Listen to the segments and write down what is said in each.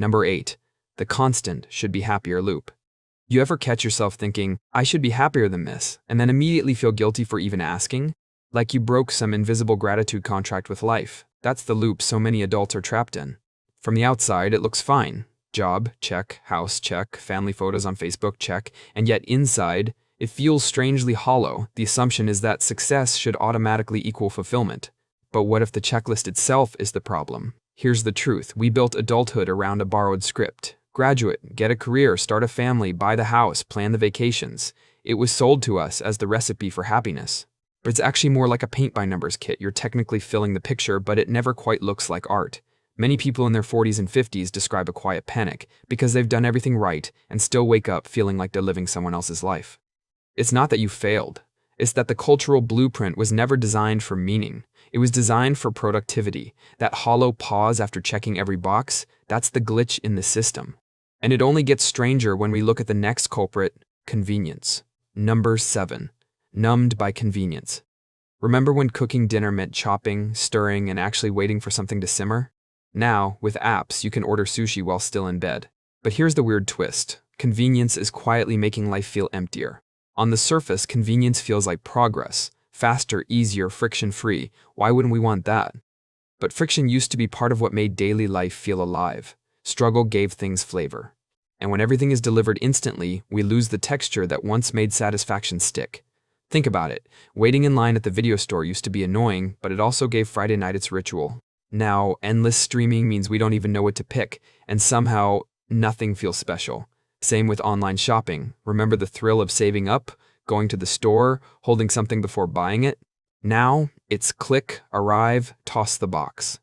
Number 8. The constant should be happier loop. You ever catch yourself thinking, I should be happier than this, and then immediately feel guilty for even asking? Like you broke some invisible gratitude contract with life. That's the loop so many adults are trapped in. From the outside, it looks fine. Job, check. House, check. Family photos on Facebook, check. And yet inside, it feels strangely hollow. The assumption is that success should automatically equal fulfillment. But what if the checklist itself is the problem? Here's the truth. We built adulthood around a borrowed script. Graduate, get a career, start a family, buy the house, plan the vacations. It was sold to us as the recipe for happiness. But it's actually more like a paint-by-numbers kit. You're technically filling the picture, but it never quite looks like art. Many people in their 40s and 50s describe a quiet panic because they've done everything right and still wake up feeling like they're living someone else's life. It's not that you failed. It's that the cultural blueprint was never designed for meaning. It was designed for productivity. That hollow pause after checking every box, that's the glitch in the system. And it only gets stranger when we look at the next culprit, convenience. Number 7. Numbed by convenience. Remember when cooking dinner meant chopping, stirring, and actually waiting for something to simmer? Now, with apps, you can order sushi while still in bed. But here's the weird twist. Convenience is quietly making life feel emptier. On the surface, convenience feels like progress. Faster, easier, friction-free. Why wouldn't we want that? But friction used to be part of what made daily life feel alive. Struggle gave things flavor. And when everything is delivered instantly, we lose the texture that once made satisfaction stick. Think about it. Waiting in line at the video store used to be annoying, but it also gave Friday night its ritual. Now, endless streaming means we don't even know what to pick, and somehow, nothing feels special. Same with online shopping. Remember the thrill of saving up, going to the store, holding something before buying it? Now, it's click, arrive, toss the box.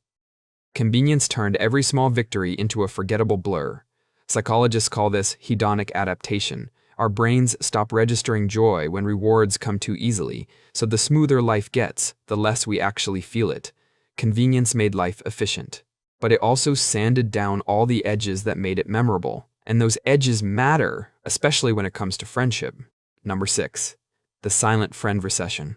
Convenience turned every small victory into a forgettable blur. Psychologists call this hedonic adaptation. Our brains stop registering joy when rewards come too easily, so the smoother life gets, the less we actually feel it. Convenience made life efficient, but it also sanded down all the edges that made it memorable. And those edges matter, especially when it comes to friendship. Number 6. The silent friend recession.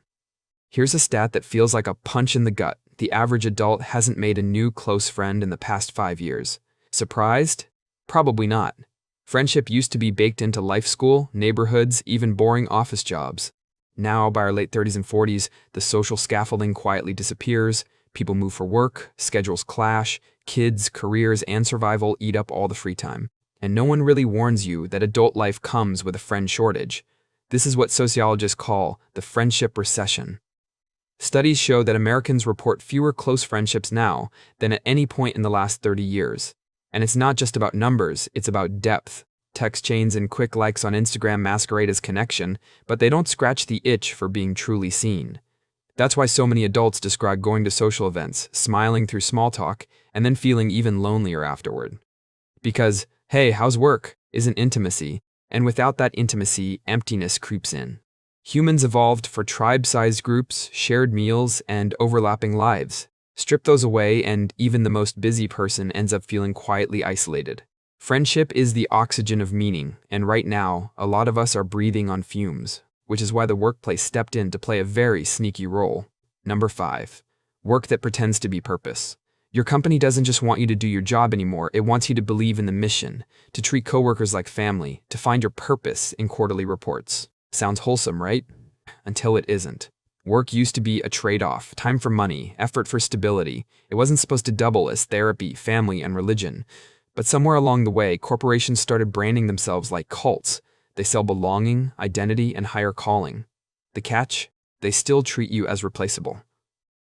Here's a stat that feels like a punch in the gut. The average adult hasn't made a new close friend in the past 5 years. Surprised? Probably not. Friendship used to be baked into life school, neighborhoods, even boring office jobs. Now, by our late 30s and 40s, the social scaffolding quietly disappears. People move for work, schedules clash, kids, careers, and survival eat up all the free time. And no one really warns you that adult life comes with a friend shortage. This is what sociologists call the friendship recession. Studies show that Americans report fewer close friendships now than at any point in the last 30 years. And it's not just about numbers, it's about depth. Text chains and quick likes on Instagram masquerade as connection, but they don't scratch the itch for being truly seen. That's why so many adults describe going to social events, smiling through small talk, and then feeling even lonelier afterward. Because, hey, how's work? Isn't intimacy, and without that intimacy, emptiness creeps in. Humans evolved for tribe-sized groups, shared meals, and overlapping lives. Strip those away, and even the most busy person ends up feeling quietly isolated. Friendship is the oxygen of meaning, and right now, a lot of us are breathing on fumes, which is why the workplace stepped in to play a very sneaky role. Number 5. Work that pretends to be purpose. Your company doesn't just want you to do your job anymore, it wants you to believe in the mission, to treat coworkers like family, to find your purpose in quarterly reports. Sounds wholesome, right? Until it isn't. Work used to be a trade-off, time for money, effort for stability. It wasn't supposed to double as therapy, family, and religion. But somewhere along the way, corporations started branding themselves like cults. They sell belonging, identity, and higher calling. The catch? They still treat you as replaceable.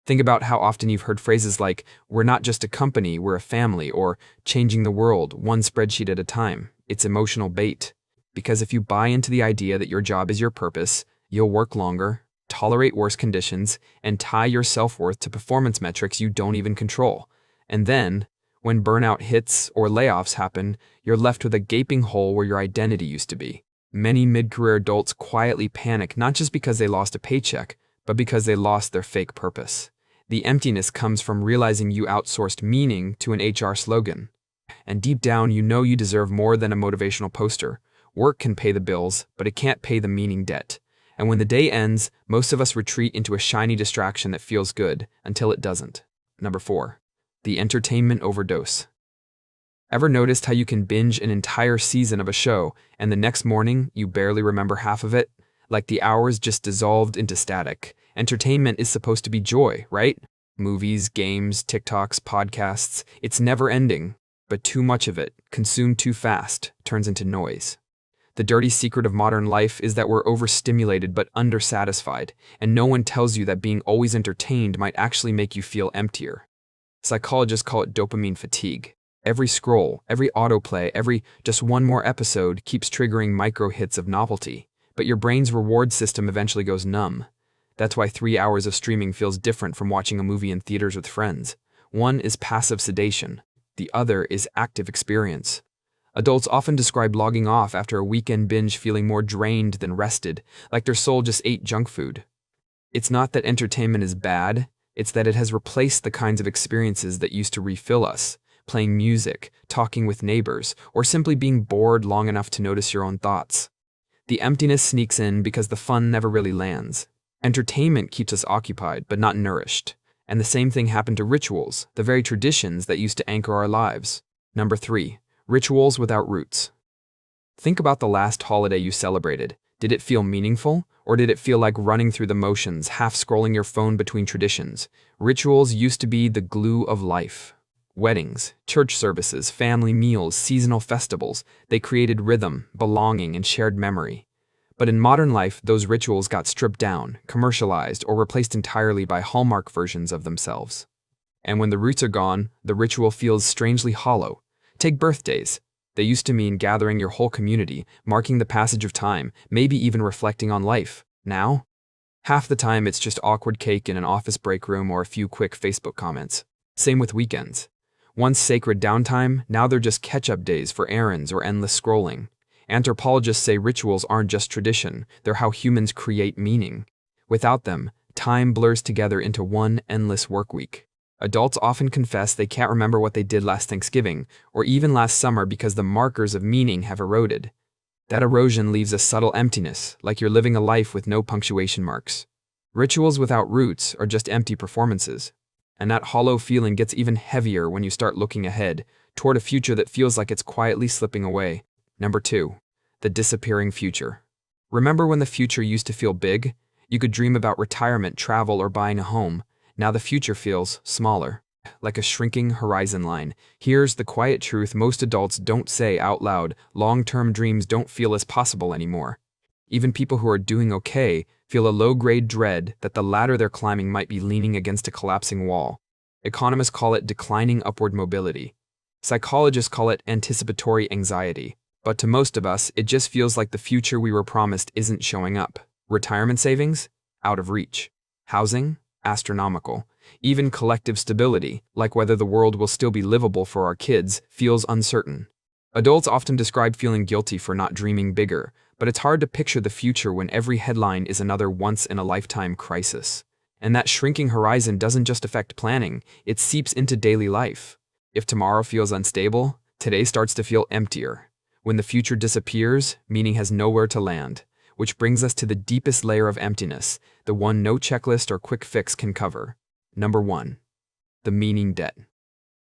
Think about how often you've heard phrases like, we're not just a company, we're a family, or changing the world, one spreadsheet at a time. It's emotional bait. Because if you buy into the idea that your job is your purpose, you'll work longer, tolerate worse conditions, and tie your self-worth to performance metrics you don't even control. And then, when burnout hits or layoffs happen, you're left with a gaping hole where your identity used to be. Many mid-career adults quietly panic not just because they lost a paycheck, but because they lost their fake purpose. The emptiness comes from realizing you outsourced meaning to an HR slogan. And deep down, you know you deserve more than a motivational poster. Work can pay the bills, but it can't pay the meaning debt. And when the day ends, most of us retreat into a shiny distraction that feels good until it doesn't. Number 4. The entertainment overdose. Ever noticed how you can binge an entire season of a show and the next morning you barely remember half of it? Like the hours just dissolved into static. Entertainment is supposed to be joy, right? Movies, games, TikToks, podcasts, it's never ending. But too much of it, consumed too fast, turns into noise. The dirty secret of modern life is that we're overstimulated but undersatisfied, and no one tells you that being always entertained might actually make you feel emptier. Psychologists call it dopamine fatigue. Every scroll, every autoplay, every just one more episode keeps triggering micro hits of novelty, but your brain's reward system eventually goes numb. That's why 3 hours of streaming feels different from watching a movie in theaters with friends. One is passive sedation, the other is active experience. Adults often describe logging off after a weekend binge feeling more drained than rested, like their soul just ate junk food. It's not that entertainment is bad, it's that it has replaced the kinds of experiences that used to refill us. Playing music, talking with neighbors, or simply being bored long enough to notice your own thoughts. The emptiness sneaks in because the fun never really lands. Entertainment keeps us occupied, but not nourished. And the same thing happened to rituals, the very traditions that used to anchor our lives. Number 3, rituals without roots. Think about the last holiday you celebrated. Did it feel meaningful, or did it feel like running through the motions, half scrolling your phone between traditions? Rituals used to be the glue of life. Weddings, church services, family meals, seasonal festivals, they created rhythm, belonging, and shared memory. But in modern life, those rituals got stripped down, commercialized, or replaced entirely by Hallmark versions of themselves. And when the roots are gone, the ritual feels strangely hollow. Take birthdays. They used to mean gathering your whole community, marking the passage of time, maybe even reflecting on life. Now, half the time it's just awkward cake in an office break room or a few quick Facebook comments. Same with weekends. Once sacred downtime, now they're just catch-up days for errands or endless scrolling. Anthropologists say rituals aren't just tradition, they're how humans create meaning. Without them, time blurs together into one endless work week. Adults often confess they can't remember what they did last Thanksgiving or even last summer because the markers of meaning have eroded. That erosion leaves a subtle emptiness, like you're living a life with no punctuation marks. Rituals without roots are just empty performances. And that hollow feeling gets even heavier when you start looking ahead, toward a future that feels like it's quietly slipping away. Number 2, the disappearing future. Remember when the future used to feel big? You could dream about retirement, travel, or buying a home. Now the future feels smaller, like a shrinking horizon line. Here's the quiet truth most adults don't say out loud: long-term dreams don't feel as possible anymore. Even people who are doing okay feel a low-grade dread that the ladder they're climbing might be leaning against a collapsing wall. Economists call it declining upward mobility. Psychologists call it anticipatory anxiety. But to most of us, it just feels like the future we were promised isn't showing up. Retirement savings? Out of reach. Housing? Astronomical. Even collective stability, like whether the world will still be livable for our kids, feels uncertain. Adults often describe feeling guilty for not dreaming bigger, but it's hard to picture the future when every headline is another once-in-a-lifetime crisis. And that shrinking horizon doesn't just affect planning, it seeps into daily life. If tomorrow feels unstable, today starts to feel emptier. When the future disappears, meaning has nowhere to land, which brings us to the deepest layer of emptiness, the one no checklist or quick fix can cover. Number 1, the meaning debt.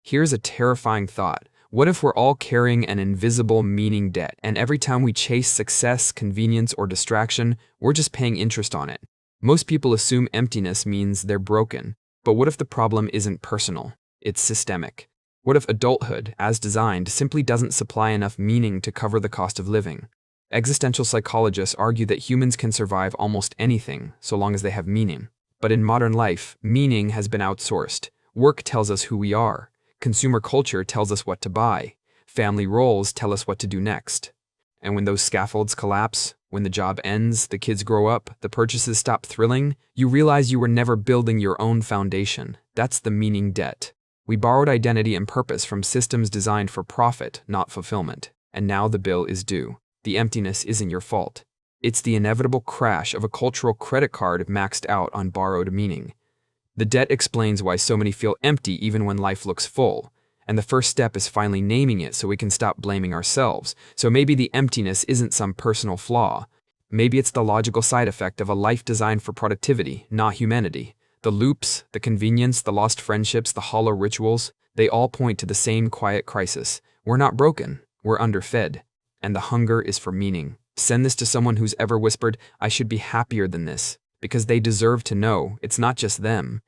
Here's a terrifying thought. What if we're all carrying an invisible meaning debt, and every time we chase success, convenience, or distraction, we're just paying interest on it? Most people assume emptiness means they're broken, but what if the problem isn't personal? It's systemic. What if adulthood, as designed, simply doesn't supply enough meaning to cover the cost of living? Existential psychologists argue that humans can survive almost anything so long as they have meaning. But in modern life, meaning has been outsourced. Work tells us who we are. Consumer culture tells us what to buy. Family roles tell us what to do next. And when those scaffolds collapse, when the job ends, the kids grow up, the purchases stop thrilling, you realize you were never building your own foundation. That's the meaning debt. We borrowed identity and purpose from systems designed for profit, not fulfillment. And now the bill is due. The emptiness isn't your fault. It's the inevitable crash of a cultural credit card maxed out on borrowed meaning. The debt explains why so many feel empty even when life looks full. And the first step is finally naming it so we can stop blaming ourselves. So maybe the emptiness isn't some personal flaw. Maybe it's the logical side effect of a life designed for productivity, not humanity. The loops, the convenience, the lost friendships, the hollow rituals, they all point to the same quiet crisis. We're not broken, we're underfed, and the hunger is for meaning. Send this to someone who's ever whispered, I should be happier than this, because they deserve to know it's not just them,